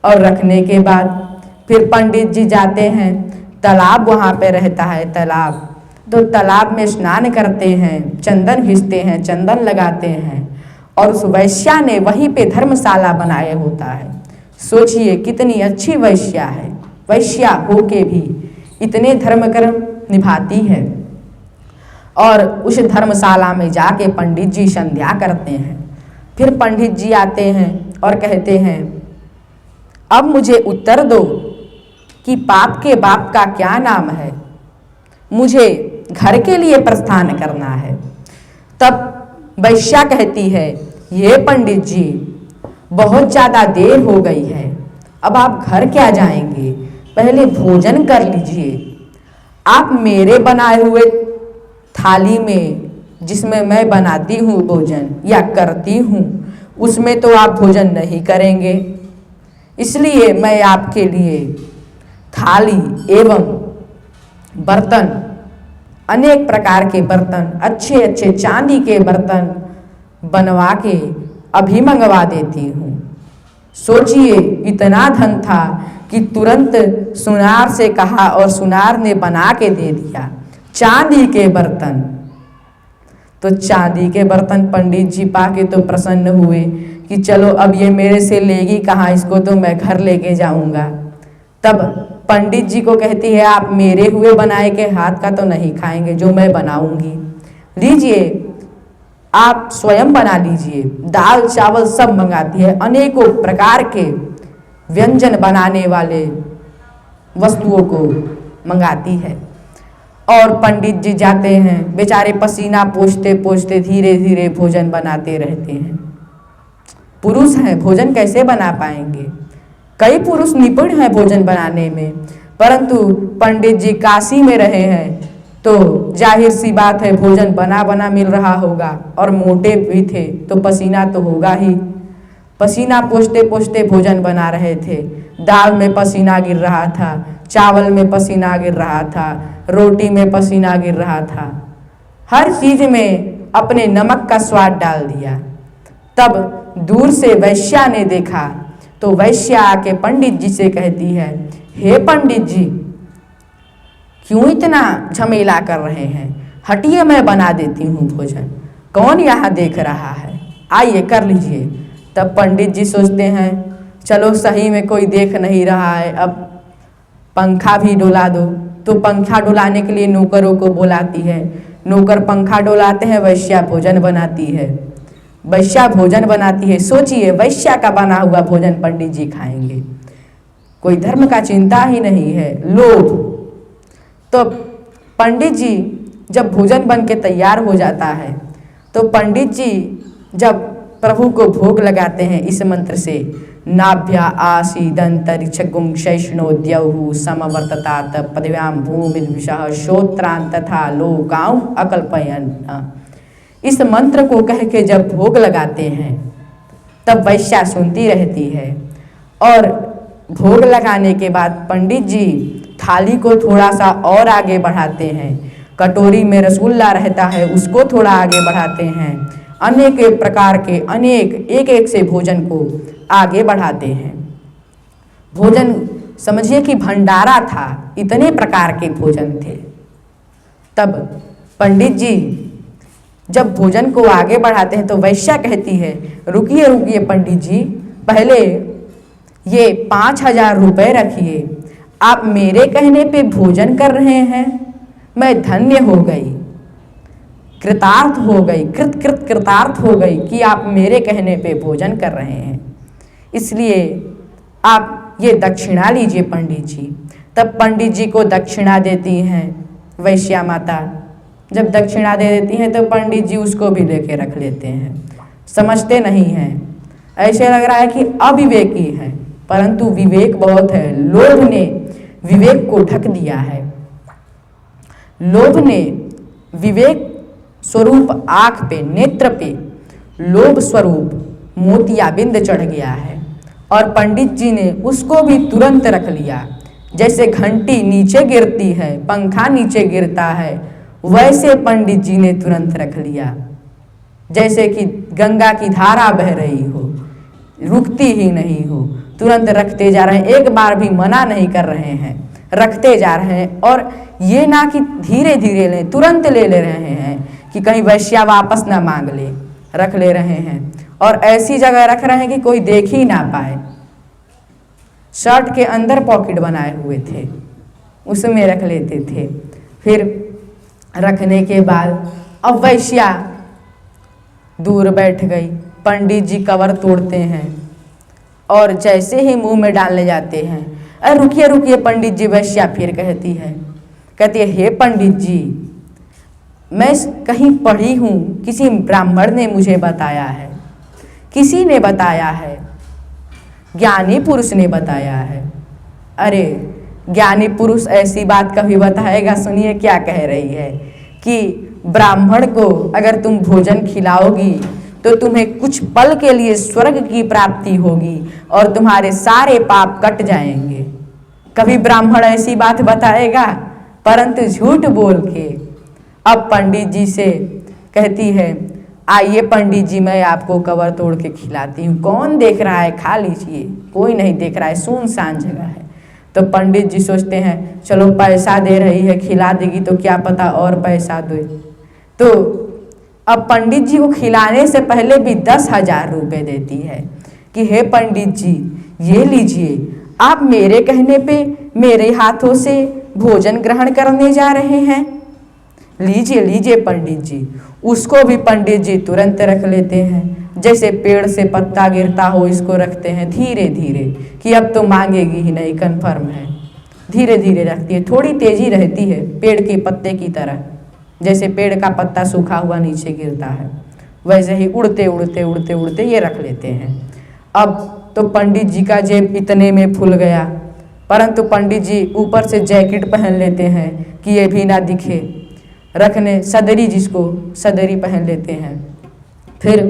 और रखने के बाद फिर पंडित जी जाते हैं, तालाब वहाँ पे रहता है तालाब, तो तालाब में स्नान करते हैं, चंदन घिसते हैं, चंदन लगाते हैं, और उस वैश्या ने वहीं पे धर्मशाला बनाया होता है। सोचिए कितनी अच्छी वैश्या है, वैश्या होके भी इतने धर्म कर्म निभाती है। और उस धर्मशाला में जाके पंडित जी संध्या करते हैं। फिर पंडित जी आते हैं और कहते हैं, अब मुझे उत्तर दो कि पाप के बाप का क्या नाम है, मुझे घर के लिए प्रस्थान करना है। तब वैश्या कहती है, ये पंडित जी बहुत ज़्यादा देर हो गई है, अब आप घर क्या जाएंगे, पहले भोजन कर लीजिए। आप मेरे बनाए हुए थाली में, जिसमें मैं बनाती हूँ भोजन या करती हूँ, उसमें तो आप भोजन नहीं करेंगे, इसलिए मैं आपके लिए थाली एवं बर्तन, अनेक प्रकार के बर्तन, अच्छे अच्छे चांदी के बर्तन बनवा के अभी मंगवा देती हूँ। सोचिए इतना धन था कि तुरंत सुनार से कहा और सुनार ने बना के दे दिया चांदी के बर्तन। तो चांदी के बर्तन पंडित जी पाके तो प्रसन्न हुए कि चलो अब ये मेरे से लेगी कहाँ, इसको तो मैं घर लेके जाऊंगा। तब पंडित जी को कहती है, आप मेरे हुए बनाए के हाथ का तो नहीं खाएंगे, जो मैं बनाऊंगी, लीजिए आप स्वयं बना लीजिए। दाल चावल सब मंगाती है, अनेकों प्रकार के व्यंजन बनाने वाले वस्तुओं को मंगाती है। और पंडित जी जाते हैं, बेचारे पसीना पोंछते पोंछते धीरे धीरे भोजन बनाते रहते हैं। पुरुष हैं, भोजन कैसे बना पाएंगे, कई पुरुष निपुण हैं भोजन बनाने में, परंतु पंडित जी काशी में रहे हैं तो जाहिर सी बात है भोजन बना बना मिल रहा होगा, और मोटे भी थे तो पसीना तो होगा ही। पसीना पोंछते पोंछते भोजन बना रहे थे, दाल में पसीना गिर रहा था, चावल में पसीना गिर रहा था, रोटी में पसीना गिर रहा था, हर चीज़ में अपने नमक का स्वाद डाल दिया। तब दूर से वैश्या ने देखा तो वैश्या आके पंडित जी से कहती है, हे पंडित जी क्यों इतना झमेला कर रहे हैं, हटिए मैं बना देती हूँ भोजन, कौन यहाँ देख रहा है, आइए कर लीजिए। तब पंडित जी सोचते हैं चलो सही में कोई देख नहीं रहा है, अब पंखा भी डुला दो। तो पंखा डुलाने के लिए नौकरों को बुलाती है, नौकर पंखा डुलाते हैं, वैश्या भोजन बनाती है, वैश्या भोजन बनाती है। सोचिए वैश्या का बना हुआ भोजन पंडित जी खाएंगे, कोई धर्म का चिंता ही नहीं है, लोभ। तो पंडित जी जब भोजन बन के तैयार हो जाता है तो पंडित जी जब प्रभु को भोग लगाते हैं इस मंत्र से, नाभ्या आसीदंतरिक्षगुं शैष्णोद्यौः समवर्ततात पदव्याम भूमिर्विशः श्रोत्रान् तथा लोकां अकल्पयन्। इस मंत्र को कह के जब भोग लगाते हैं तब वैश्या सुनती रहती है, और भोग लगाने के बाद पंडित जी थाली को थोड़ा सा और आगे बढ़ाते हैं, कटोरी में रसगुल्ला रहता है उसको थोड़ा आगे बढ़ाते हैं, अनेक प्रकार के अनेक एक एक से भोजन को आगे बढ़ाते हैं। भोजन समझिए कि भंडारा था, इतने प्रकार के भोजन थे। तब पंडित जी जब भोजन को आगे बढ़ाते हैं तो वैश्या कहती है, रुकिए रुकिए पंडित जी, पहले ये 5000 रुपये रखिए, आप मेरे कहने पे भोजन कर रहे हैं, मैं धन्य हो गई, कृतार्थ हो गई, कृतार्थ हो गई कि आप मेरे कहने पे भोजन कर रहे हैं, इसलिए आप ये दक्षिणा लीजिए पंडित जी। तब पंडित जी को दक्षिणा देती हैं वैश्या माता। जब दक्षिणा दे देती हैं तो पंडित जी उसको भी लेके रख लेते हैं, समझते नहीं हैं, ऐसे लग रहा है कि अविवेकी है, परंतु विवेक बहुत है। लोभ ने विवेक को ढक दिया है, लोभ ने विवेक स्वरूप आँख पे, नेत्र पे लोभ स्वरूप मोतियाबिंद चढ़ गया है, और पंडित जी ने उसको भी तुरंत रख लिया। जैसे घंटी नीचे गिरती है, पंखा नीचे गिरता है, वैसे पंडित जी ने तुरंत रख लिया, जैसे कि गंगा की धारा बह रही हो, रुकती ही नहीं हो, तुरंत रखते जा रहे हैं, एक बार भी मना नहीं कर रहे हैं, रखते जा रहे हैं। और ये ना कि धीरे धीरे लें, तुरंत ले रहे हैं कि कहीं वैश्या वापस ना मांग ले, रख ले रहे हैं। और ऐसी जगह रख रहे हैं कि कोई देख ही ना पाए। शर्ट के अंदर पॉकेट बनाए हुए थे, उसमें रख लेते थे। फिर रखने के बाद अब वैश्या दूर बैठ गई। पंडित जी कवर तोड़ते हैं और जैसे ही मुंह में डालने जाते हैं, अरे रुकिए रुकिए पंडित जी, वैश्या फिर कहती है हे पंडित जी, मैं कहीं पढ़ी हूँ, किसी ब्राह्मण ने मुझे बताया है, किसी ने बताया है, ज्ञानी पुरुष ने बताया है। अरे ज्ञानी पुरुष ऐसी बात कभी बताएगा? सुनिए क्या कह रही है कि ब्राह्मण को अगर तुम भोजन खिलाओगी तो तुम्हें कुछ पल के लिए स्वर्ग की प्राप्ति होगी और तुम्हारे सारे पाप कट जाएंगे। कभी ब्राह्मण ऐसी बात बताएगा? परंतु झूठ बोल के अब पंडित जी से कहती है, आइए पंडित जी, मैं आपको कवर तोड़ के खिलाती हूँ। कौन देख रहा है, खा लीजिए, कोई नहीं देख रहा है, सुनसान जगह है। तो पंडित जी सोचते हैं चलो पैसा दे रही है, खिला देगी तो क्या पता और पैसा दे। तो अब पंडित जी को खिलाने से पहले भी 10,000 रुपये देती है कि हे पंडित जी, ये लीजिए, आप मेरे कहने पे मेरे हाथों से भोजन ग्रहण करने जा रहे हैं, लीजिए लीजिए पंडित जी। उसको भी पंडित जी तुरंत रख लेते हैं, जैसे पेड़ से पत्ता गिरता हो इसको रखते हैं धीरे धीरे कि अब तो मांगेगी ही नहीं, कन्फर्म है। धीरे धीरे रखती है, थोड़ी तेजी रहती है पेड़ के पत्ते की तरह, जैसे पेड़ का पत्ता सूखा हुआ नीचे गिरता है, वैसे ही उड़ते उड़ते उड़ते उड़ते ये रख लेते हैं। अब तो पंडित जी का जेब इतने में फूल गया, परंतु पंडित जी ऊपर से जैकेट पहन लेते हैं कि ये भी ना दिखे, रखने सदरी, जिसको सदरी पहन लेते हैं। फिर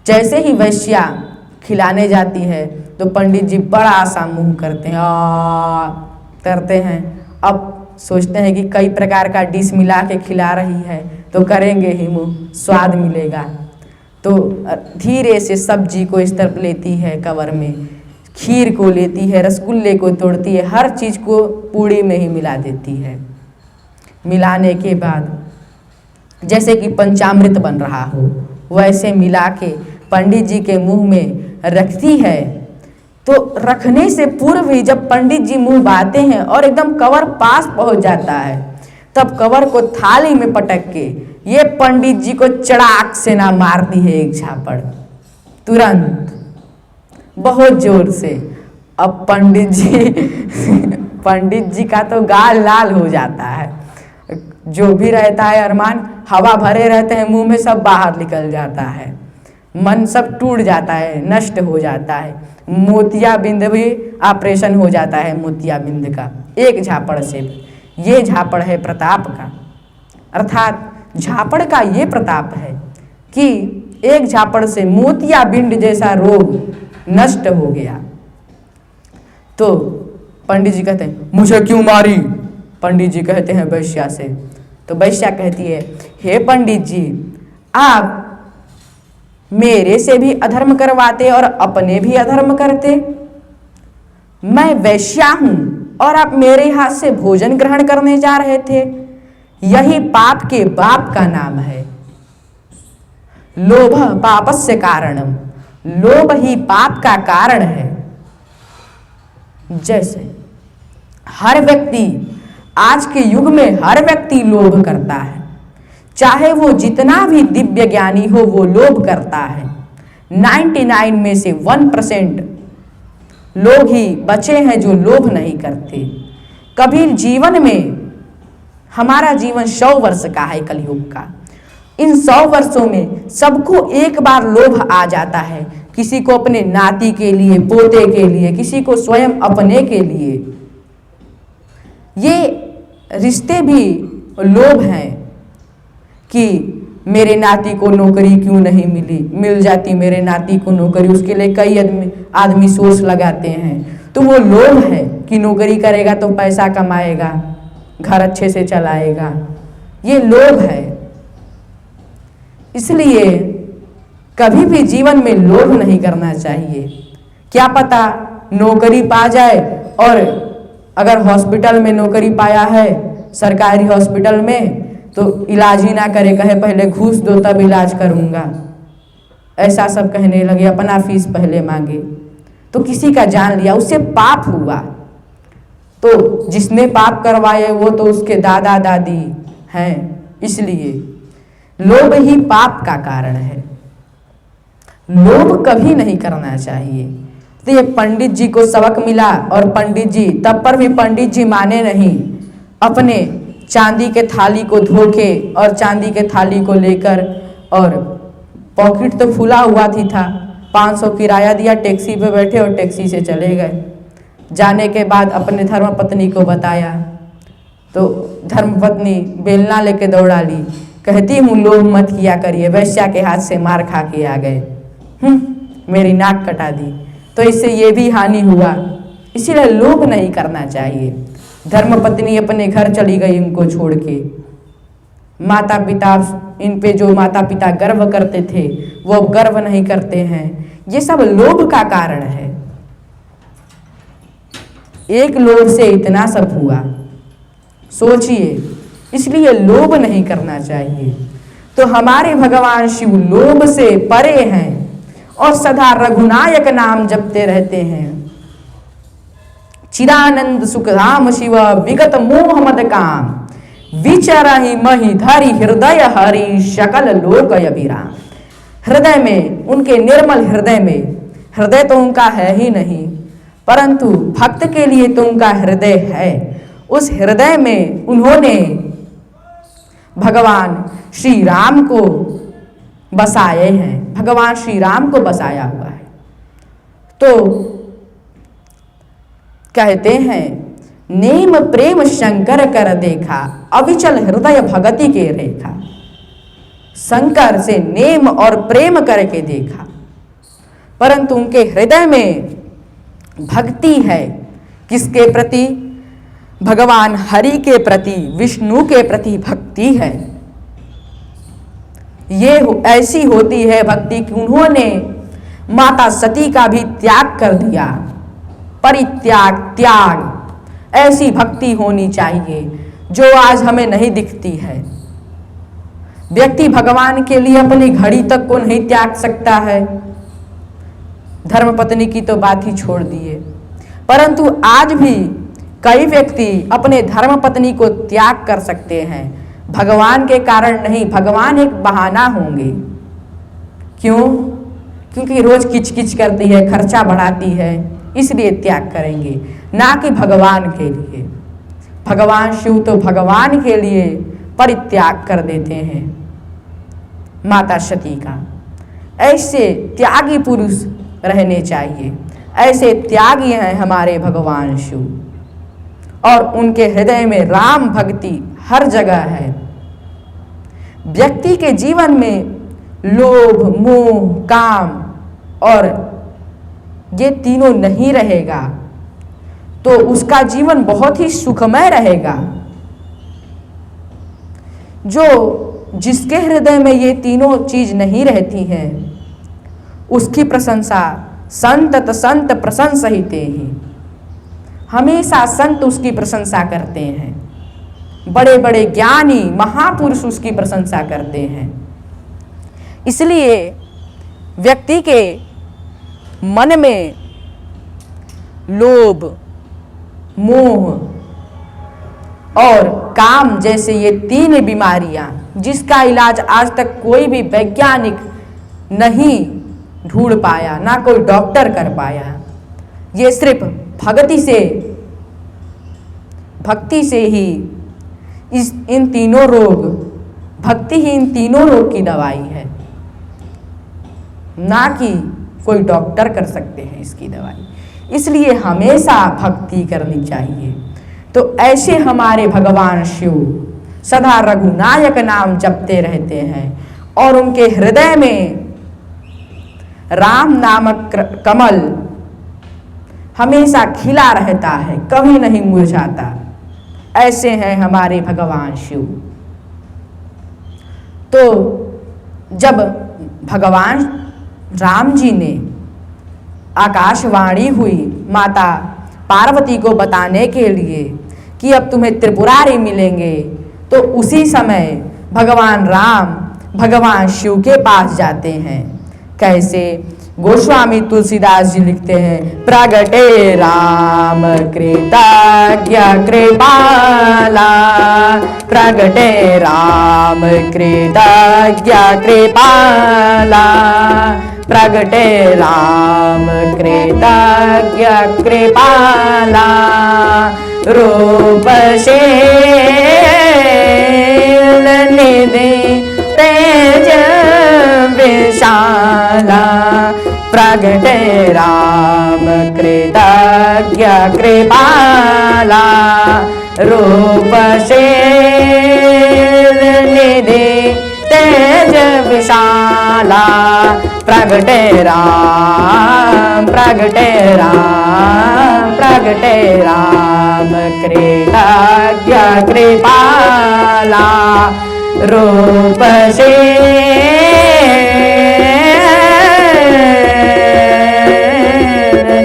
जैसे ही वैश्या खिलाने जाती है तो पंडित जी बड़ा सा मुंह करते हैं, करते हैं। अब सोचते हैं कि कई प्रकार का डिश मिला के खिला रही है तो करेंगे ही मुंह, स्वाद मिलेगा। तो धीरे से सब्जी को इस तरफ लेती है कवर में, खीर को लेती है, रसगुल्ले को तोड़ती है, हर चीज़ को पूड़ी में ही मिला देती है। मिलाने के बाद जैसे कि पंचामृत बन रहा हो वैसे मिला के पंडित जी के मुंह में रखती है। तो रखने से पूर्व ही जब पंडित जी मुंह बाते हैं और एकदम कवर पास पहुंच जाता है, तब कवर को थाली में पटक के ये पंडित जी को चड़ाक से ना मारती है एक झापड़, तुरंत बहुत जोर से। अब पंडित जी का तो गाल लाल हो जाता है, जो भी रहता है अरमान, हवा भरे रहते हैं मुंह में, सब बाहर निकल जाता है, मन सब टूट जाता है, नष्ट हो जाता है। मोतियाबिंद भी ऑपरेशन हो जाता है, मोतियाबिंद का एक झापड़ से। ये झापड़ है प्रताप का, अर्थात झापड़ का ये प्रताप है कि एक झापड़ से मोतियाबिंद जैसा रोग नष्ट हो गया। तो पंडित जी कहते हैं मुझे क्यों मारी? पंडित जी कहते हैं वैश्या से। तो वैश्या कहती है, हे पंडित जी, आप मेरे से भी अधर्म करवाते और अपने भी अधर्म करते। मैं वैश्या हूं और आप मेरे हाथ से भोजन ग्रहण करने जा रहे थे, यही पाप के बाप का नाम है। लोभ पापस्य कारणम, लोभ ही पाप का कारण है। जैसे हर व्यक्ति, आज के युग में हर व्यक्ति लोभ करता है, चाहे वो जितना भी दिव्य ज्ञानी हो वो लोभ करता है। 99 में से 1% लोग ही बचे हैं जो लोभ नहीं करते। कभी जीवन में, हमारा जीवन 100 वर्ष का है कलयुग का, इन 100 वर्षों में सबको एक बार लोभ आ जाता है, किसी को अपने नाती के लिए, पोते के लिए, किसी को स्वयं अपने के लिए। ये रिश्ते भी लोभ हैं कि मेरे नाती को नौकरी क्यों नहीं मिली, मिल जाती मेरे नाती को नौकरी, उसके लिए कई आदमी सोच लगाते हैं। तो वो लोभ है कि नौकरी करेगा तो पैसा कमाएगा, घर अच्छे से चलाएगा, ये लोभ है। इसलिए कभी भी जीवन में लोभ नहीं करना चाहिए क्या पता नौकरी पा जाए, और अगर हॉस्पिटल में नौकरी पाया है, सरकारी हॉस्पिटल में, तो इलाज ही ना करे, कहे पहले घूस दो तब इलाज करूँगा, ऐसा सब कहने लगे, अपना फीस पहले मांगे, तो किसी का जान लिया, उससे पाप हुआ। तो जिसने पाप करवाए वो तो उसके दादा दादी हैं, इसलिए लोभ ही पाप का कारण है। लोभ कभी नहीं करना चाहिए। तो ये पंडित जी को सबक मिला, और पंडित जी तब पर भी पंडित जी माने नहीं, अपने चांदी के थाली को धो के और चांदी के थाली को लेकर, और पॉकेट तो फूला हुआ थी था, 500 किराया दिया, टैक्सी पे बैठे और टैक्सी से चले गए। जाने के बाद अपने धर्मपत्नी को बताया, तो धर्मपत्नी बेलना लेके दौड़ा ली, कहती हूँ लोभ मत किया करिए, वैश्या के हाथ से मार खा के आ गए, मेरी नाक कटा दी, तो इससे ये भी हानि हुआ, इसीलिए लोभ नहीं करना चाहिए। धर्मपत्नी अपने घर चली गई उनको छोड़ के। माता पिता, इन पे जो माता पिता गर्व करते थे वो अब गर्व नहीं करते हैं, ये सब लोभ का कारण है। एक लोभ से इतना सब हुआ, सोचिए, इसलिए लोभ नहीं करना चाहिए। तो हमारे भगवान शिव लोभ से परे हैं और सदा रघुनायक नाम जपते रहते हैं। चिदानंद सुखधाम शिव विगत मोह मद काम, विचरहि महि धरि हृदय हरि सकल लोक अभिराम। हृदय में, उनके निर्मल हृदय में, हृदय तो उनका है ही नहीं, परंतु भक्त के लिए तो उनका हृदय है। उस हृदय में उन्होंने भगवान श्री राम को बसाए हैं, भगवान श्री राम को बसाया हुआ है। तो कहते हैं, नेम प्रेम शंकर कर देखा, अविचल हृदय भगति के रेखा। शंकर से नेम और प्रेम करके देखा, परंतु उनके हृदय में भक्ति है। किसके प्रति? भगवान हरि के प्रति, विष्णु के प्रति भक्ति है। ये ऐसी होती है भक्ति कि उन्होंने माता सती का भी त्याग कर दिया, परित्याग, त्याग। ऐसी भक्ति होनी चाहिए जो आज हमें नहीं दिखती है। व्यक्ति भगवान के लिए अपनी घड़ी तक को नहीं त्याग सकता है, धर्मपत्नी की तो बात ही छोड़ दिए। परंतु आज भी कई व्यक्ति अपने धर्मपत्नी को त्याग कर सकते हैं, भगवान के कारण नहीं। भगवान एक बहाना होंगे। क्यों? क्योंकि रोज किचकिच करती है, खर्चा बढ़ाती है, इसलिए त्याग करेंगे, ना कि भगवान के लिए। भगवान शिव तो भगवान के लिए परित्याग कर देते हैं माता सती का। ऐसे त्यागी पुरुष रहने चाहिए, ऐसे त्यागी हैं हमारे भगवान शिव, और उनके हृदय में राम भक्ति हर जगह है। व्यक्ति के जीवन में लोभ, मोह, काम और ये तीनों नहीं रहेगा तो उसका जीवन बहुत ही सुखमय रहेगा। जो जिसके हृदय में ये तीनों चीज नहीं रहती हैं, उसकी प्रशंसा संत प्रशंसहिते ही। हमेशा संत उसकी प्रशंसा करते हैं, बड़े बड़े ज्ञानी महापुरुष उसकी प्रशंसा करते हैं। इसलिए व्यक्ति के मन में लोभ, मोह और काम जैसे ये तीन बीमारियां, जिसका इलाज आज तक कोई भी वैज्ञानिक नहीं ढूंढ पाया, ना कोई डॉक्टर कर पाया, ये सिर्फ भक्ति से ही इन तीनों रोग, भक्ति ही इन तीनों रोग की दवाई है, ना कि कोई डॉक्टर कर सकते हैं इसकी दवाई। इसलिए हमेशा भक्ति करनी चाहिए। तो ऐसे हमारे भगवान शिव सदा रघुनायक नाम जपते रहते हैं और उनके हृदय में राम नामक कमल हमेशा खिला रहता है, कभी नहीं मुरझाता। ऐसे हैं हमारे भगवान शिव। तो जब भगवान राम जी ने आकाशवाणी हुई माता पार्वती को बताने के लिए कि अब तुम्हें त्रिपुरारी मिलेंगे। तो उसी समय भगवान राम भगवान शिव के पास जाते हैं। कैसे? गोस्वामी तुलसीदास जी लिखते हैं, प्रगटे राम कृतज्ञ कृपाला, प्रगटे राम कृतज्ञ कृपाला, प्रगटे राम कृतज्ञ कृपाला, रूप शील निधि तेज विशाला, प्रगटे राम कृतज्ञ कृपाला, रूप शील निधि तेज विशाला, प्रगटे राम प्रगटे राम प्रगटे राम कृतज्ञ कृपाला, रूप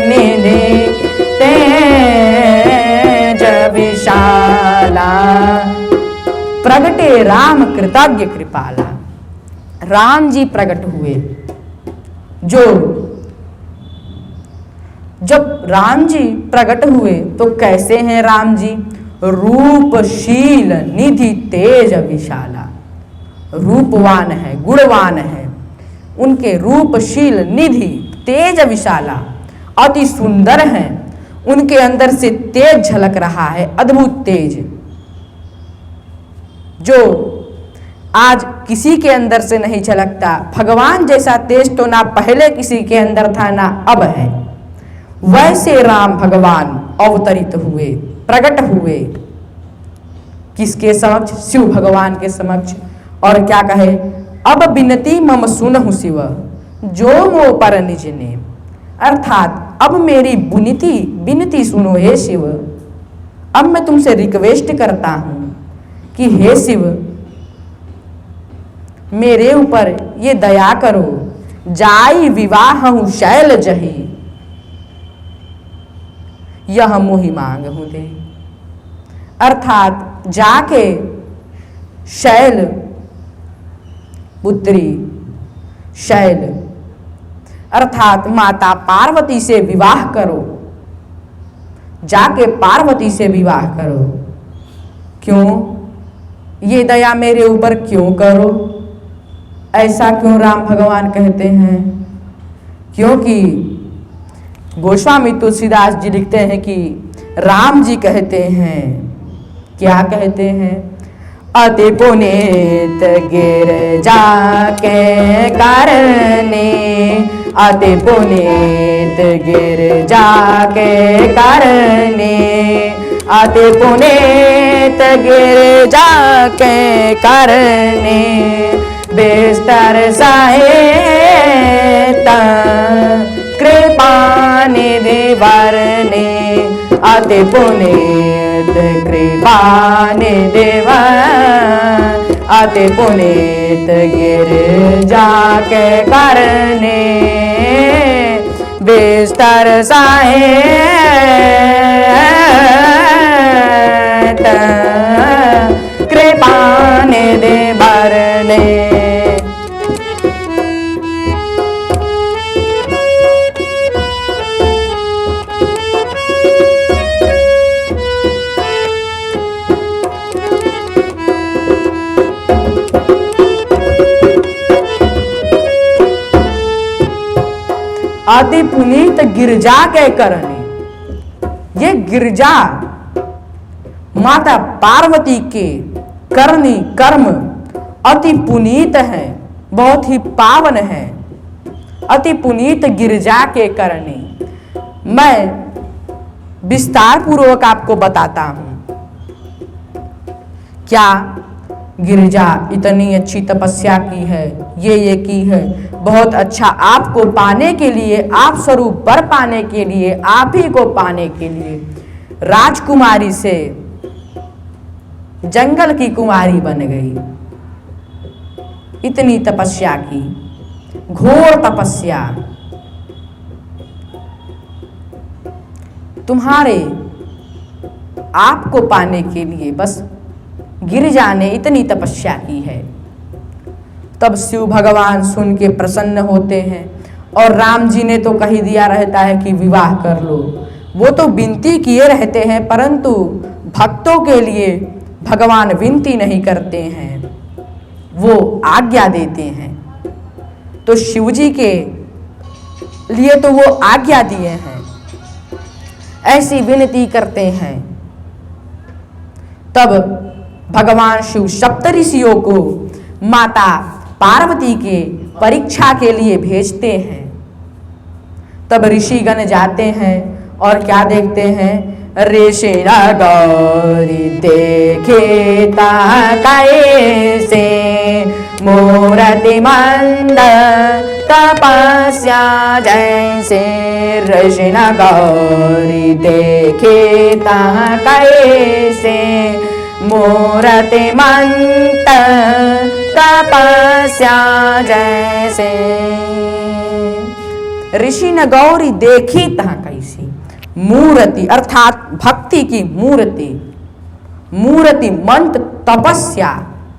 निधि तेज विशाला, प्रगटे राम कृतज्ञ कृपाला। राम जी प्रकट हुए। जब राम जी प्रकट हुए तो कैसे हैं राम जी? रूपशील निधि तेज विशाला, रूपवान है, गुणवान है, उनके रूपशील निधि तेज विशाला, अति सुंदर हैं, उनके अंदर से तेज झलक रहा है, अद्भुत तेज, जो आज किसी के अंदर से नहीं झलकता। भगवान जैसा तेज तो ना पहले किसी के अंदर था ना अब है। वैसे राम भगवान अवतरित हुए, प्रकट हुए। किसके समक्ष? शिव भगवान के समक्ष। और क्या कहे? अब बिनती मम सुनहु शिव, जो मोह पर निज ने। अर्थात अब मेरी बिनती सुनो हे शिव। अब मैं तुमसे रिक्वेस्ट करता हूं कि हे शिव, मेरे ऊपर ये दया करो। जाई विवाह शैल जही, यह मोहि मांग हूं दे। अर्थात जाके शैल पुत्री, शैल अर्थात माता पार्वती से विवाह करो, जाके पार्वती से विवाह करो। क्यों? ये दया मेरे ऊपर क्यों करो? ऐसा क्यों राम भगवान कहते हैं? क्योंकि गोस्वामी तुलसीदास जी लिखते हैं कि राम जी कहते हैं, क्या कहते हैं? अति पुनीत गिरजा के करने, अति पुनीत गिरजा के करने, अति पुनीत गिरजा के करने, बिस्तर सहित कृपा निधि वरने, अति पुनीत कृपा निधि वर, अति पुनीत गिरजा के करने, बिस्तर सहित कृपा निधि वरने। अति पुनीत गिरजा के करने, ये गिरजा माता पार्वती के करनी कर्म अति पुनीत है, बहुत ही पावन है। अति पुनीत गिरजा के करने, मैं विस्तार पूर्वक आपको बताता हूं। क्या गिरजा इतनी अच्छी तपस्या की है, ये की है, बहुत अच्छा आपको पाने के लिए, आप स्वरूप वर पाने के लिए, आप ही को पाने के लिए राजकुमारी से जंगल की कुमारी बन गई। इतनी तपस्या की, घोर तपस्या, तुम्हारे आपको पाने के लिए बस गिरिजा ने इतनी तपस्या की है। तब शिव भगवान सुन के प्रसन्न होते हैं और राम जी ने तो कही दिया रहता है कि विवाह कर लो। वो तो विनती किए रहते हैं, परंतु भक्तों के लिए भगवान विनती नहीं करते हैं, वो आज्ञा देते हैं। तो शिव जी के लिए तो वो आज्ञा दिए हैं, ऐसी विनती करते हैं। तब भगवान शिव सप्तऋषियों को माता पार्वती के परीक्षा के लिए भेजते हैं। तब ऋषिगण जाते हैं और क्या देखते हैं, ऋषिना गौरी देखे कैसे मूर्ति मंद तपस्या जैसे। ऋषिना गौरी देखे कैसे मूर्ति मंद तपस्या जैसे। ऋषि न गौरी देखी तहाँ कैसी मूर्ति, अर्थात भक्ति की मूर्ति, मूर्ति मंत तपस्या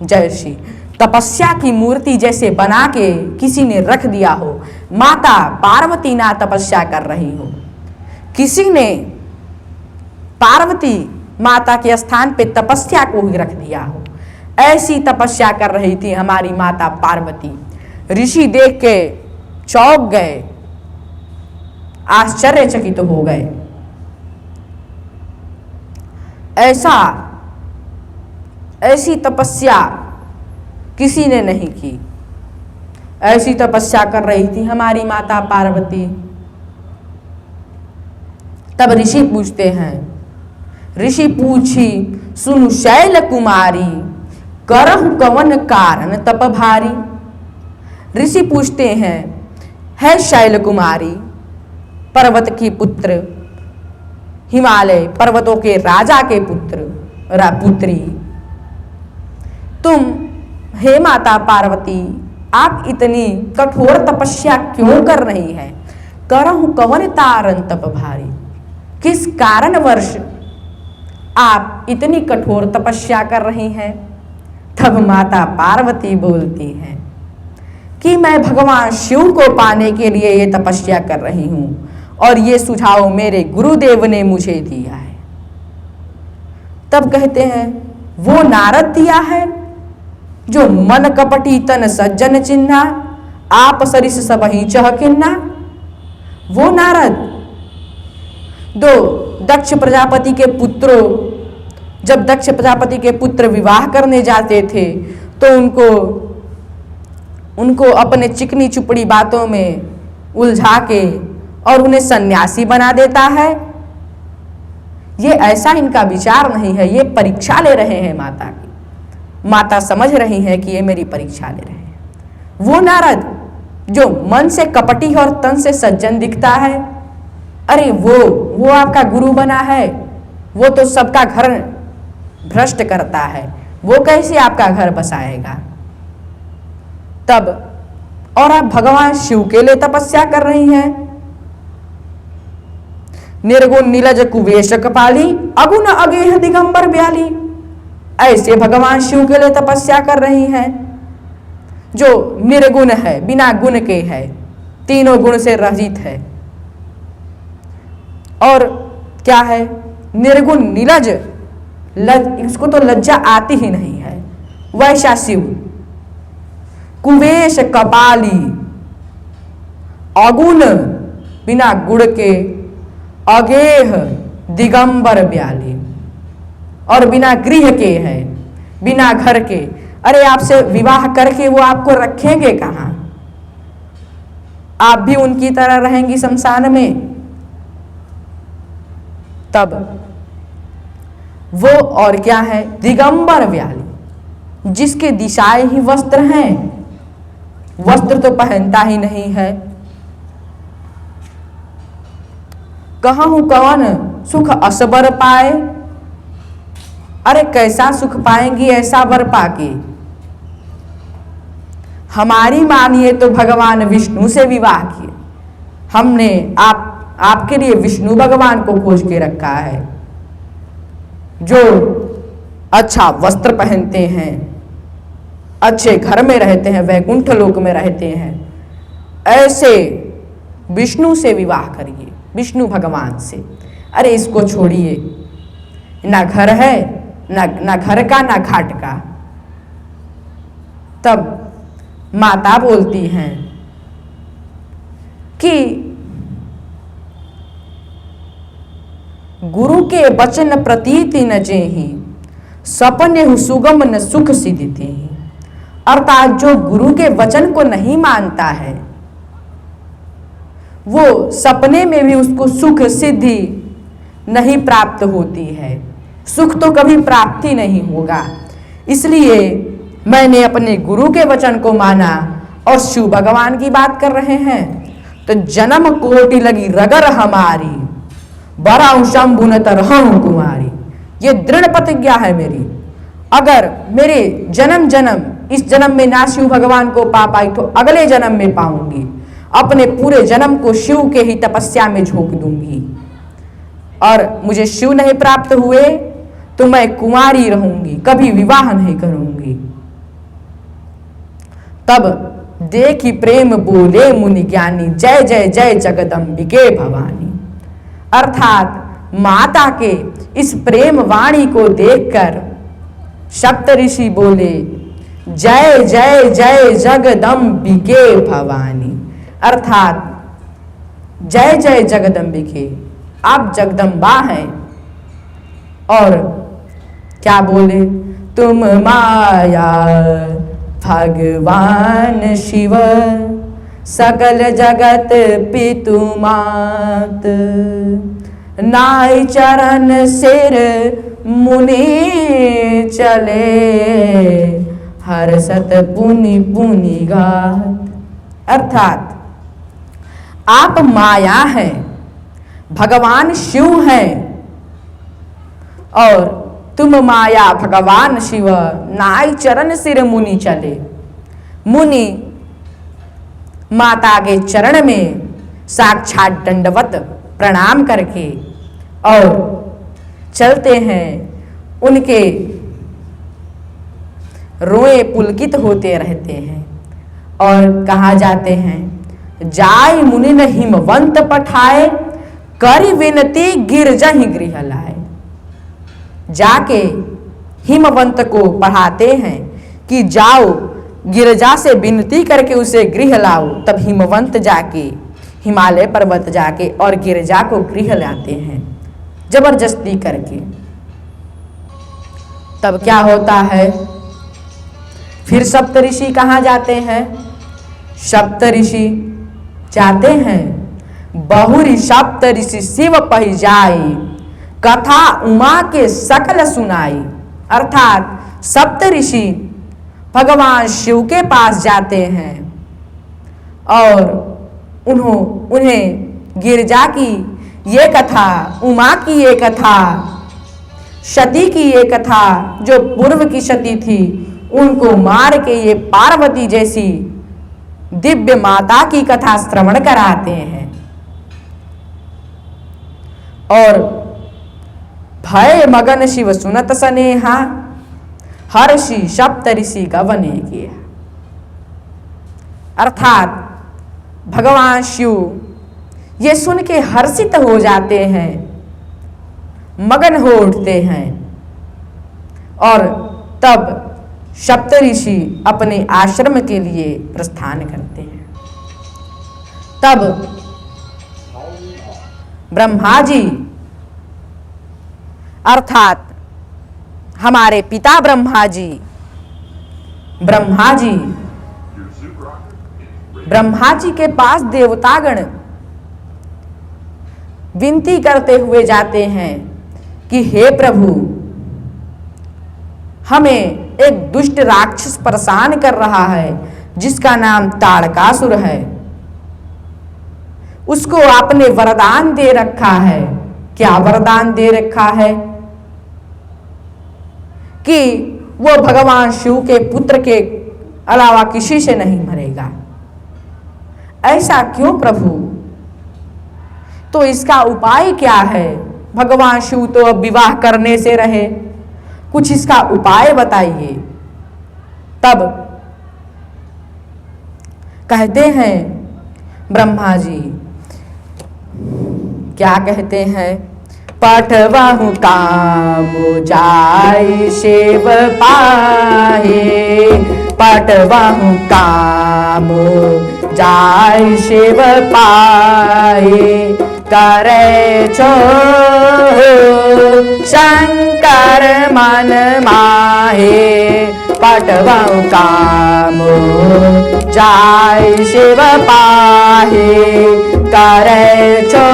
जैसी। तपस्या की मूर्ति जैसे बना के किसी ने रख दिया हो। माता पार्वती ना तपस्या कर रही हो, किसी ने पार्वती माता के स्थान पे तपस्या को ही रख दिया हो, ऐसी तपस्या कर रही थी हमारी माता पार्वती। ऋषि देख के चौंक गए, आश्चर्यचकित तो हो गए। ऐसी तपस्या किसी ने नहीं की, ऐसी तपस्या कर रही थी हमारी माता पार्वती। तब ऋषि पूछते हैं, ऋषि पूछी सुनु शैल कुमारी करहु कवन कारण तप भारी। ऋषि पूछते हैं, है शैल कुमारी पर्वत की पुत्र, हिमालय पर्वतों के राजा के पुत्री, तुम हे माता पार्वती आप इतनी कठोर तपस्या क्यों कर रही हैं? करहु कवन तारन तप भारी, किस कारणवश आप इतनी कठोर तपस्या कर रही हैं? तब माता पार्वती बोलती हैं कि मैं भगवान शिव को पाने के लिए ये तपस्या कर रही हूं और ये सुझाव मेरे गुरुदेव ने मुझे दिया है। तब कहते हैं, वो नारद दिया है जो मन कपटी तन सज्जन चिन्हा, आप सरिस सबहि चह किन्ना। वो नारद दो दक्ष प्रजापति के पुत्रों, जब दक्ष प्रजापति के पुत्र विवाह करने जाते थे तो उनको अपने चिकनी चुपड़ी बातों में उलझा के और उन्हें सन्यासी बना देता है। ये ऐसा इनका विचार नहीं है, ये परीक्षा ले रहे हैं माता की। माता समझ रही है कि ये मेरी परीक्षा ले रहे हैं। वो नारद जो मन से कपटी और तन से सज्जन दिखता है, अरे वो आपका गुरु बना है, वो तो सबका घर भ्रष्ट करता है, वो कैसे आपका घर बसाएगा? तब और आप भगवान शिव के लिए तपस्या कर रही हैं। निर्गुण नीलज कुवेश कपाली अगुण अगेह दिगंबर ब्याली, ऐसे भगवान शिव के लिए तपस्या कर रही हैं जो निर्गुण है, बिना गुण के है, तीनों गुण से रहित है। और क्या है? निर्गुण नीलज, इसको तो लज्जा आती ही नहीं है, वैसा शिव। कुवेश कपाली, अगुण बिना गुण के, अगेह दिगंबर ब्याली, और बिना गृह के है, बिना घर के। अरे आपसे विवाह करके वो आपको रखेंगे कहाँ? आप भी उनकी तरह रहेंगी शमशान में। तब वो और क्या है? दिगंबर व्याली, जिसके दिशाएं ही वस्त्र हैं, वस्त्र तो पहनता ही नहीं है। कहूं कवन सुख असबर पाए, अरे कैसा सुख पाएंगी ऐसा वर पाके? हमारी मानिए तो भगवान विष्णु से विवाह किए हमने, आपके लिए विष्णु भगवान को खोज के रखा है, जो अच्छा वस्त्र पहनते हैं, अच्छे घर में रहते हैं, वैकुंठ लोक में रहते हैं, ऐसे विष्णु से विवाह करिए, विष्णु भगवान से। अरे इसको छोड़िए, ना घर है, ना घर का, ना घाट का। तब माता बोलती हैं कि गुरु के वचन प्रतीति न जेहि, सपने सुगम न सुख सिद्धि। अर्थात जो गुरु के वचन को नहीं मानता है, वो सपने में भी उसको सुख सिद्धि नहीं प्राप्त होती है, सुख तो कभी प्राप्ति नहीं होगा। इसलिए मैंने अपने गुरु के वचन को माना। और शिव भगवान की बात कर रहे हैं तो जन्म कोटि लगी रगर हमारी, बराऊं शंभु न तरहूं कुमारी। ये दृढ़ प्रतिज्ञा है मेरी, अगर मेरे जन्म जन्म, इस जन्म में ना शिव भगवान को पा पाई तो अगले जन्म में पाऊंगी। अपने पूरे जन्म को शिव के ही तपस्या में झोंक दूंगी, और मुझे शिव नहीं प्राप्त हुए तो मैं कुंवारी रहूंगी, कभी विवाह नहीं करूंगी। तब देखी प्रेम बोले मुनि ज्ञानी, जय जय जय जगदम्बिके भवानी। अर्थात माता के इस प्रेम वाणी को देखकर सप्त ऋषि बोले, जय जय जय जगदम्बिके भवानी। अर्थात जय जय जगदम्बिके, आप जगदम्बा हैं। और क्या बोले, तुम माया भगवान शिव, सकल जगत पितु मात। नाई चरण सिर मुनि चले, हर्षत पुनि पुनि गात। अर्थात आप माया हैं, भगवान शिव हैं, और तुम माया भगवान शिव, नाई चरण सिर मुनि चले। मुनि माता के चरण में साक्षात दंडवत प्रणाम करके और चलते हैं, उनके रोए पुलकित होते रहते हैं। और कहा जाते हैं, जाय मुनि न हिमवंत पठाए, करि विनती गिरजहि गृह लाए। जाके हिमवंत को पढ़ाते हैं कि जाओ गिरजा से विनती करके उसे गृह लाओ। तब हिमवंत जाके हिमालय पर्वत जाके और गिरजा को गृह लाते हैं जबरदस्ती करके। तब क्या होता है, फिर सप्तऋषि कहाँ जाते हैं? सप्तऋषि जाते हैं, बहुरी सप्तऋषि शिव पहि जाई, कथा उमा के सकल सुनाई। अर्थात सप्तऋषि भगवान शिव के पास जाते हैं और उन्हें गिरजा की ये कथा, उमा की ये कथा, सती की ये कथा, जो पूर्व की सती थी उनको मार के ये पार्वती जैसी दिव्य माता की कथा श्रवण कराते हैं। और भय मगन शिव सुनत सनेहा, हर्षि सप्तऋषि गवने किया। अर्थात भगवान शिव ये सुन के हर्षित हो जाते हैं, मगन हो उठते हैं। और तब सप्तऋषि अपने आश्रम के लिए प्रस्थान करते हैं। तब ब्रह्मा जी अर्थात हमारे पिता ब्रह्मा जी के पास देवतागण विनती करते हुए जाते हैं कि हे प्रभु, हमें एक दुष्ट राक्षस परेशान कर रहा है जिसका नाम ताड़कासुर है। उसको आपने वरदान दे रखा है। क्या वरदान दे रखा है? कि वो भगवान शिव के पुत्र के अलावा किसी से नहीं मरेगा। ऐसा क्यों प्रभु? तो इसका उपाय क्या है? भगवान शिव तो अब विवाह करने से रहे, कुछ इसका उपाय बताइए। तब कहते हैं ब्रह्मा जी, क्या कहते हैं? पठवहु काम जाय शिव पाहे, पठवहु काम जाय शिव पाहे, करे छो शंकर मन माहे, पठवहु काम जाय शिव पाहे, करे छो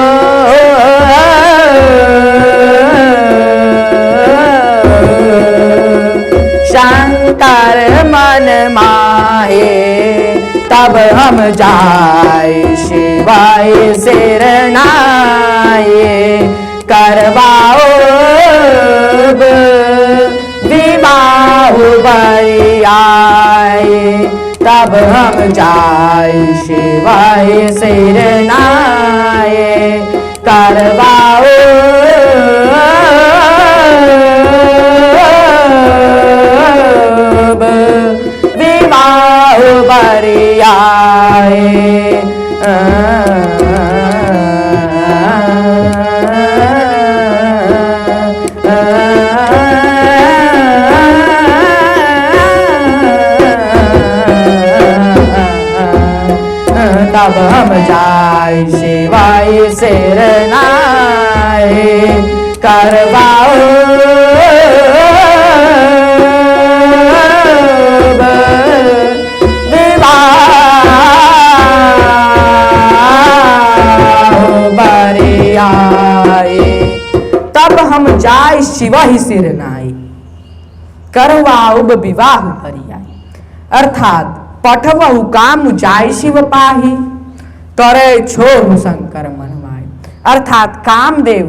शंकर मन माहे। तब हम जाय शिवाय सिर नाये, करवाओ विवाह बरियाए। तब हम जाय शिवाय सिर नाये, करवाओ विवाह बरियाए। तब हम जाय शिवाय सिर नाये, करवाओ तब हम जाय शिवाहि सिर नाई, करवाउब विवाह बरियाई। अर्थात पठवहु काम जाय शिव पाही, करे छोड़ु शंकर मन माई। अर्थात कामदेव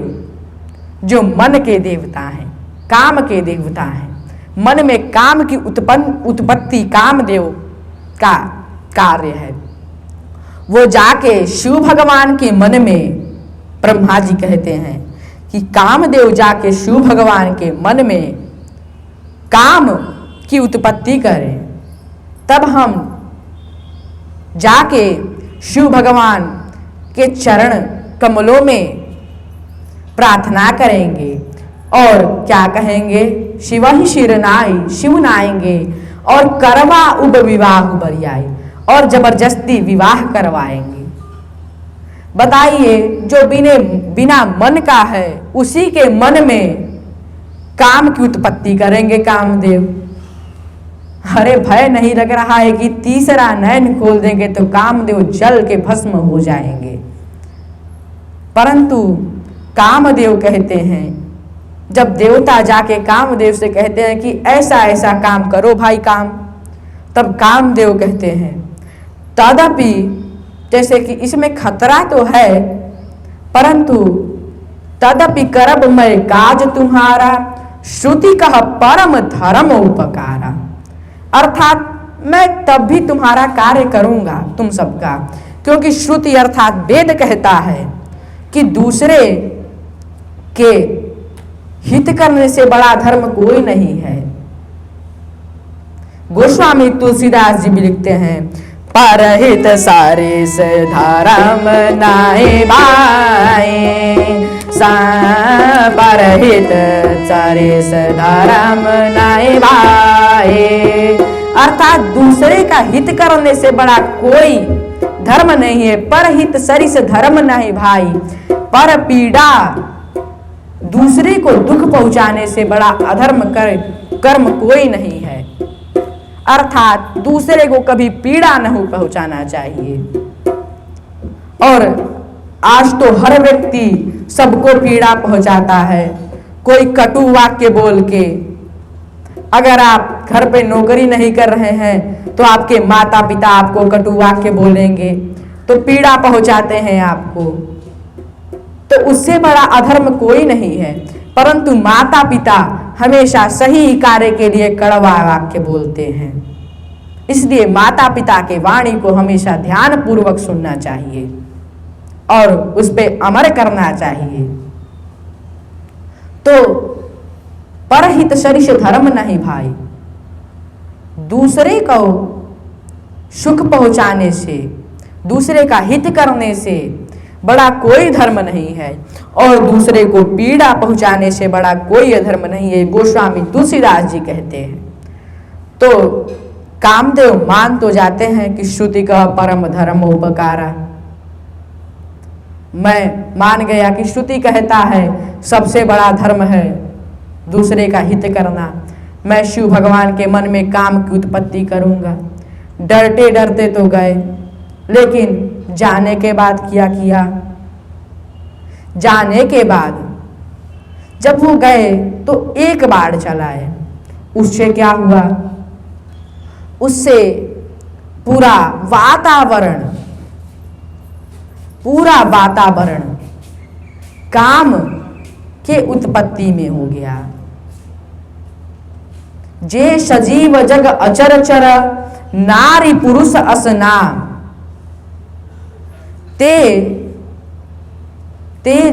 जो मन के देवता हैं, काम के देवता हैं, मन में काम की उत्पत्ति कामदेव का कार्य है। वो जाके शिव भगवान के मन में, ब्रह्मा जी कहते हैं कि कामदेव जाके शिव भगवान के मन में काम की उत्पत्ति करें, तब हम जाके शिव भगवान के चरण कमलों में प्रार्थना करेंगे और क्या कहेंगे? शिवहि शिर नाई, शिव नाएंगे और करवा उब विवाह बरियाई, और जबरदस्ती विवाह करवाएंगे। बताइए, जो बिना मन का है उसी के मन में काम की उत्पत्ति करेंगे कामदेव। अरे भय नहीं लग रहा है कि तीसरा नयन खोल देंगे तो कामदेव जल के भस्म हो जाएंगे। परंतु कामदेव कहते हैं, जब देवता जाके कामदेव से कहते हैं कि ऐसा ऐसा काम करो भाई काम, तब कामदेव कहते हैं तदपि, जैसे कि इसमें खतरा तो है, परंतु तदपि करब मैं काज तुम्हारा, श्रुति कह परम धर्म उपकारा। अर्थात मैं तब भी तुम्हारा कार्य करूंगा तुम सबका, क्योंकि श्रुति अर्थात वेद कहता है कि दूसरे के हित करने से बड़ा धर्म कोई नहीं है। गोस्वामी तुलसीदास जी भी लिखते हैं, परहित सारिस धर्म नाहि बाए, परहित सारिस धर्म नाहि बाए। अर्थात दूसरे का हित करने से बड़ा कोई धर्म नहीं है। परहित सरिस धर्म नहीं भाई, पर पीड़ा दूसरे को दुख पहुंचाने से बड़ा अधर्म कर्म कोई नहीं है। अर्थात दूसरे को कभी पीड़ा नहीं पहुंचाना चाहिए। और आज तो हर व्यक्ति सबको पीड़ा पहुंचाता है, कोई कटु वाक्य बोल के। अगर आप घर पे नौकरी नहीं कर रहे हैं तो आपके माता पिता आपको कटु वाक्य बोलेंगे, तो पीड़ा पहुंचाते हैं आपको, तो उससे बड़ा अधर्म कोई नहीं है। परंतु माता पिता हमेशा सही कार्य के लिए कड़वा वाक्य बोलते हैं, इसलिए माता पिता के वाणी को हमेशा ध्यान पूर्वक सुनना चाहिए। और उस पे अमर करना चाहिए। तो परहित सरिस धर्म नहीं भाई, दूसरे को सुख पहुंचाने से, दूसरे का हित करने से बड़ा कोई धर्म नहीं है, और दूसरे को पीड़ा पहुंचाने से बड़ा कोई धर्म नहीं है। गोस्वामी तुलसीदास जी कहते हैं। तो कामदेव मान तो जाते हैं कि श्रुति का परम धर्म उपकारा, मैं मान गया कि श्रुति कहता है सबसे बड़ा धर्म है दूसरे का हित करना, मैं शिव भगवान के मन में काम की उत्पत्ति करूंगा। डरते डरते तो गए, लेकिन जाने के बाद क्या किया? जाने के बाद जब वो गए तो एक बार चलाए, उससे क्या हुआ? उससे पूरा वातावरण काम के उत्पत्ति में हो गया। जे सजीव जग अचर चर नारी पुरुष असना ते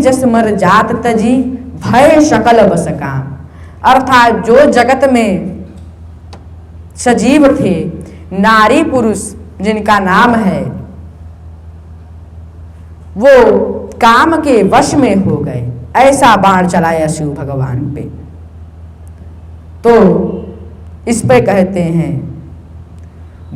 जस मर जात तजी भय सकल बस काम। अर्थात जो जगत में सजीव थे, नारी पुरुष जिनका नाम है, वो काम के वश में हो गए। ऐसा बाण चलाया शिव भगवान पे। तो इस पे कहते हैं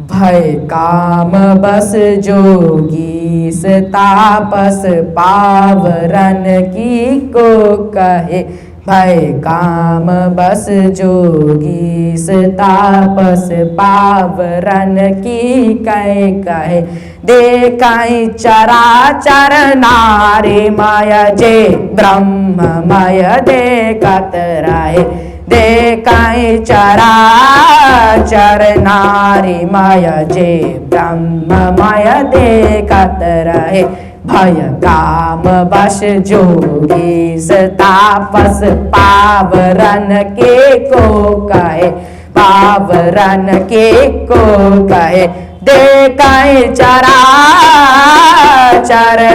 भय काम बस जोगी से तापस पावरन की को कहे। भय काम बस जोगी से तापस पावरन की कहे। देखाई चराचर नारी मय जे ब्रह्ममय देखत रहे। देखाई चराचर नारी मय जे ब्रह्ममय देखत रहे। भय काम बस जोगी से तापस पावरन के को कहे। पावरन के को कहे। देखाई चराचर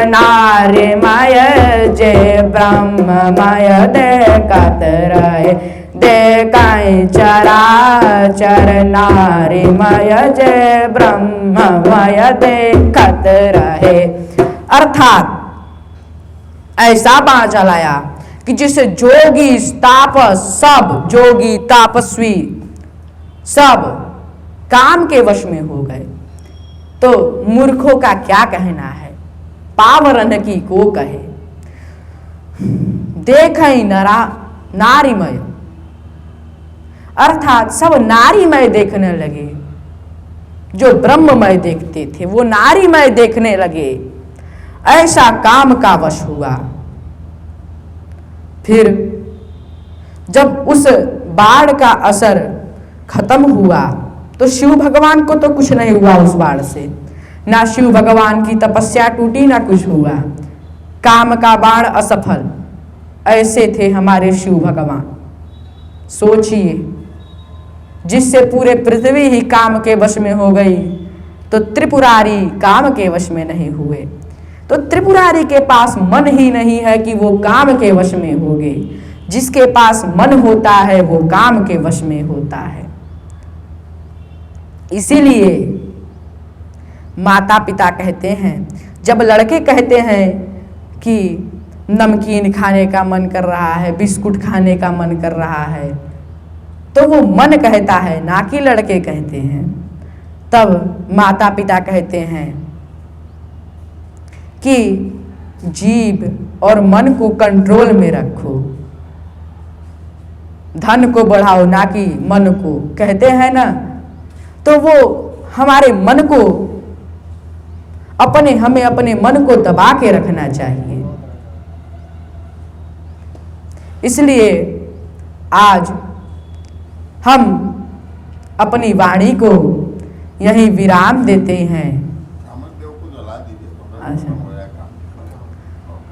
नारी मय जे ब्रह्ममय देखत रहे। देखाई चराचर नारी मय जे ब्रह्ममय देखत रहे। अर्थात ऐसा बाण चलाया कि जिसे जोगी तापस, सब जोगी तापस्वी सब काम के वश में हो गए। तो मूर्खों का क्या कहना है? पावरन की को कहे। देखई नारीमय, अर्थात सब नारीमय देखने लगे। जो ब्रह्ममय देखते थे वो नारीमय देखने लगे। ऐसा काम का वश हुआ। फिर जब उस बाढ़ का असर खत्म हुआ तो शिव भगवान को तो कुछ नहीं हुआ उस बाढ़ से, ना शिव भगवान की तपस्या टूटी ना कुछ हुआ। काम का बाण असफल। ऐसे थे हमारे शिव भगवान। सोचिए, जिससे पूरे पृथ्वी ही काम के वश में हो गई, तो त्रिपुरारी काम के वश में नहीं हुए। तो त्रिपुरारी के पास मन ही नहीं है कि वो काम के वश में होंगे। जिसके पास मन होता है वो काम के वश में होता है। इसीलिए माता पिता कहते हैं, जब लड़के कहते हैं कि नमकीन खाने का मन कर रहा है, बिस्कुट खाने का मन कर रहा है, तो वो मन कहता है, ना कि लड़के कहते हैं। तब माता पिता कहते हैं कि जीभ और मन को कंट्रोल में रखो, धन को बढ़ाओ ना कि मन को, कहते हैं ना। तो वो हमारे मन को हमें अपने मन को दबा के रखना चाहिए। इसलिए आज हम अपनी वाणी को यहीं विराम देते हैं।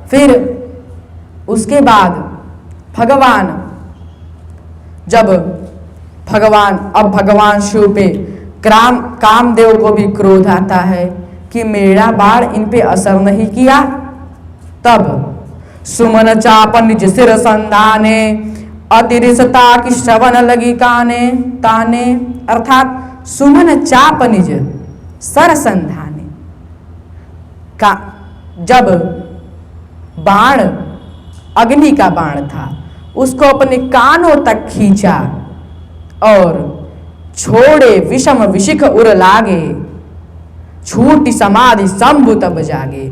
फिर उसके बाद भगवान शिव पे कामदेव को भी क्रोध आता है कि मेरा बाण इन पे असर नहीं किया, तब सुमन चाप निज सिर संधाने, अतिरिसता की श्रवण लगी काने ताने। अर्थात सुमन चाप निज सर संधाने का, जब बाण अग्नि का बाण था उसको अपने कानों तक खींचा और छोड़े विषम विशिख उर लागे, छूटी समाधि शंभु तब जागे।